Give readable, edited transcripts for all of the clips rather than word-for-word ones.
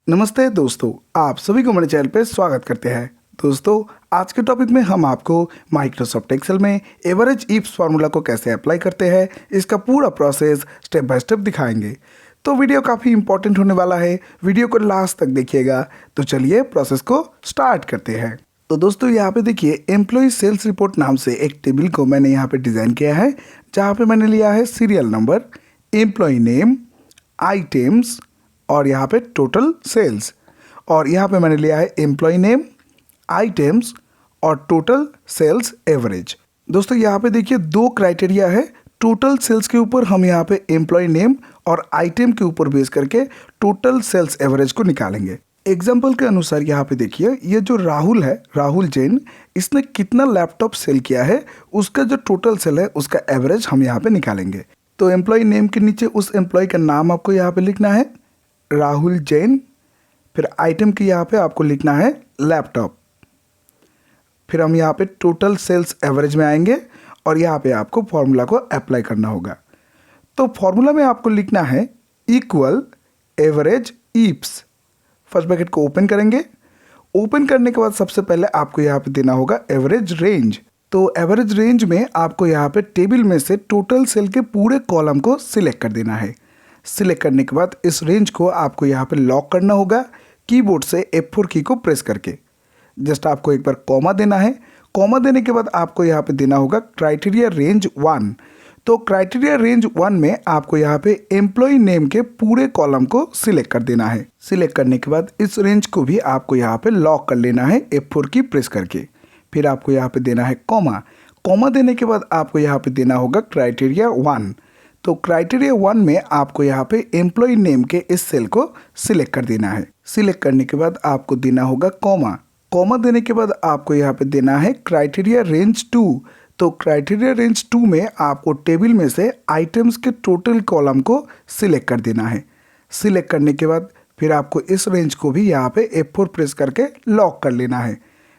नमस्ते दोस्तों, आप सभी को मेरे चैनल पे स्वागत करते हैं। दोस्तों, आज के टॉपिक में हम आपको माइक्रोसॉफ्ट एक्सेल में एवरेज इफ्स फार्मूला को कैसे अप्लाई करते हैं, इसका पूरा प्रोसेस स्टेप बाय स्टेप दिखाएंगे। तो वीडियो काफ़ी इंपॉर्टेंट होने वाला है, वीडियो को लास्ट तक देखिएगा। तो चलिए प्रोसेस को स्टार्ट करते हैं। तो दोस्तों, यहाँ पे देखिए एम्प्लॉय सेल्स रिपोर्ट नाम से एक टेबल को मैंने यहाँ पे डिज़ाइन किया है, जहाँ पे मैंने लिया है serial number, employ name, items और यहाँ पे टोटल सेल्स। और यहाँ पे मैंने लिया है एम्प्लॉय नेम, आइटम्स और टोटल सेल्स एवरेज। दोस्तों, यहाँ पे देखिए दो क्राइटेरिया है। टोटल सेल्स के ऊपर हम यहाँ पे एम्प्लॉय नेम और आइटम के ऊपर बेस करके टोटल सेल्स एवरेज को निकालेंगे। एग्जाम्पल के अनुसार यहाँ पे देखिए, ये जो राहुल है, राहुल जैन, इसने कितना लैपटॉप सेल किया है, उसका जो टोटल सेल है उसका एवरेज हम यहाँ पे निकालेंगे। तो एम्प्लॉय नेम के नीचे उस एम्प्लॉय का नाम आपको यहाँ पे लिखना है, राहुल जैन। फिर आइटम की यहाँ पे आपको लिखना है लैपटॉप। फिर हम यहाँ पे टोटल सेल्स एवरेज में आएंगे और यहाँ पे आपको फॉर्मूला को अप्लाई करना होगा। तो फॉर्मूला में आपको लिखना है इक्वल एवरेज इप्स। फर्स्ट ब्रैकेट को ओपन करेंगे। ओपन करने के बाद सबसे पहले आपको यहाँ पे देना होगा एवरेज रेंज। तो एवरेज रेंज में आपको यहाँ पे टेबल में से टोटल सेल के पूरे कॉलम को सिलेक्ट कर देना है। सिलेक्ट करने के बाद इस रेंज को आपको यहाँ पे लॉक करना होगा कीबोर्ड से F4 की को प्रेस करके। जस्ट आपको एक बार कॉमा देना है। कॉमा देने के बाद आपको यहाँ पे देना होगा क्राइटेरिया रेंज 1। तो क्राइटेरिया रेंज 1 में आपको यहाँ पे एम्प्लॉय नेम के पूरे कॉलम को सिलेक्ट कर देना है। सिलेक्ट करने के बाद इस रेंज को भी आपको यहाँ पे लॉक कर लेना है F4 की प्रेस करके। फिर आपको यहाँ पे देना है कॉमा। कॉमा देने के बाद आपको यहाँ पे देना होगा क्राइटेरिया 1। तो क्राइटेरिया 1 में आपको यहाँ पे एम्प्लॉय नेम के इस सेल को सिलेक्ट कर देना है। सिलेक्ट करने के बाद आपको देना होगा कॉमा। कॉमा देने के बाद आपको यहाँ पे देना है क्राइटेरिया रेंज 2। तो क्राइटेरिया रेंज 2 में आपको टेबल में से आइटम्स के टोटल कॉलम को सिलेक्ट कर देना है। सिलेक्ट करने के बाद फिर आपको इस रेंज को भी यहाँ पे F4 प्रेस करके लॉक कर लेना है।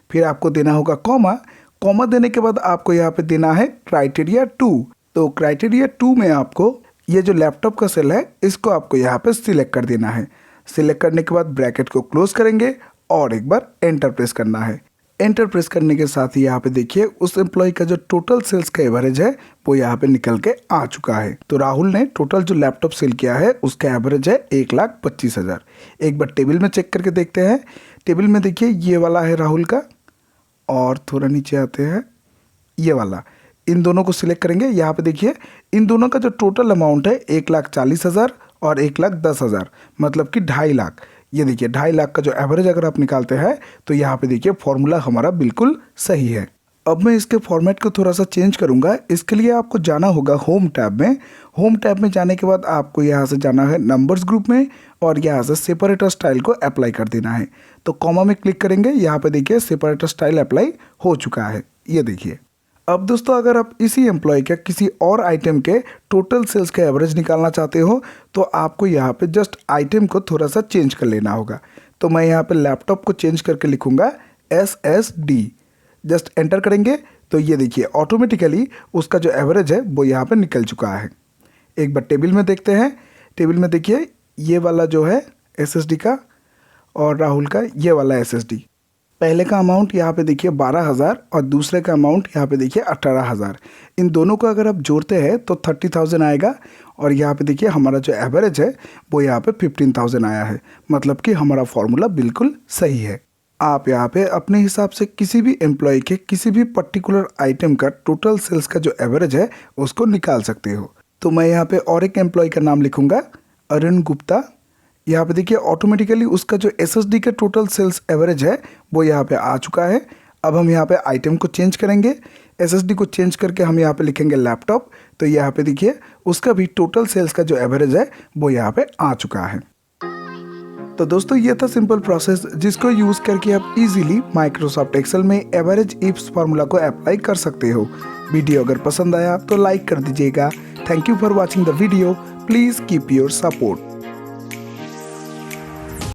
फिर आपको देना होगा कॉमा। कॉमा देने के बाद आपको यहाँ पे देना है क्राइटेरिया 2। तो क्राइटेरिया 2 में आपको ये जो लैपटॉप का सेल है इसको आपको यहाँ पे सिलेक्ट कर देना है। सिलेक्ट करने के बाद ब्रैकेट को क्लोज करेंगे और एक बार एंटर प्रेस करना है। एंटर प्रेस करने के साथ ही यहाँ पे देखिए उस एम्प्लॉय का जो टोटल सेल्स का एवरेज है वो यहाँ पे निकल के आ चुका है। तो राहुल ने टोटल जो लैपटॉप सेल किया है उसका एवरेज है 1,25,000। एक बार टेबल में चेक करके देखते हैं। टेबल में देखिए ये वाला है राहुल का, और थोड़ा नीचे आते हैं, ये वाला। इन दोनों को सिलेक्ट करेंगे। यहाँ पे देखिए इन दोनों का जो टोटल अमाउंट है 1,40,000 और 1,10,000, मतलब कि 2.5 लाख। ये देखिए 2.5 लाख का जो एवरेज अगर आप निकालते हैं तो यहाँ पे देखिए फॉर्मूला हमारा बिल्कुल सही है। अब मैं इसके फॉर्मेट को थोड़ा सा चेंज करूँगा। इसके लिए आपको जाना होगा होम टैब में। होम टैब में जाने के बाद आपको यहाँ से जाना है नंबर्स ग्रुप में और यहाँ से सेपरेटर स्टाइल को अप्लाई कर देना है। तो कॉमा में क्लिक करेंगे। यहाँ पे देखिए सेपरेटर स्टाइल अप्लाई हो चुका है, ये देखिए। अब दोस्तों, अगर आप इसी एम्प्लॉय के किसी और आइटम के टोटल सेल्स का एवरेज निकालना चाहते हो तो आपको यहाँ पे जस्ट आइटम को थोड़ा सा चेंज कर लेना होगा। तो मैं यहाँ पे लैपटॉप को चेंज करके लिखूँगा SSD। जस्ट एंटर करेंगे तो ये देखिए ऑटोमेटिकली उसका जो एवरेज है वो यहाँ पे निकल चुका है। एक बार टेबल में देखते हैं। टेबल में देखिए ये वाला जो है SSD का और राहुल का ये वाला SSD। पहले का अमाउंट यहाँ पे देखिए 12,000 और दूसरे का अमाउंट यहाँ पे देखिए 18,000। इन दोनों को अगर आप जोड़ते हैं तो 30,000 आएगा। और यहाँ पे देखिए हमारा जो एवरेज है वो यहाँ पे 15,000 आया है, मतलब कि हमारा फॉर्मूला बिल्कुल सही है। आप यहाँ पे अपने हिसाब से किसी भी एम्प्लॉय के किसी भी पर्टिकुलर आइटम का टोटल सेल्स का जो एवरेज है उसको निकाल सकते हो। तो मैं यहाँ पे और एक एम्प्लॉय का नाम लिखूँगा, अरुण गुप्ता। यहाँ पे देखिए ऑटोमेटिकली उसका जो SSD का टोटल सेल्स एवरेज है वो यहाँ पे आ चुका है। अब हम यहाँ पे आइटम को चेंज करेंगे। SSD को चेंज करके हम यहाँ पे लिखेंगे लैपटॉप। तो यहाँ पे देखिए उसका भी टोटल सेल्स का जो एवरेज है वो यहाँ पे आ चुका है। तो दोस्तों, ये था सिंपल प्रोसेस जिसको यूज़ करके आप इजीली माइक्रोसॉफ्ट एक्सेल में एवरेज इफ्स फार्मूला को अप्लाई कर सकते हो। वीडियो अगर पसंद आया तो लाइक कर दीजिएगा। Thank you for watching the video. Please keep your support.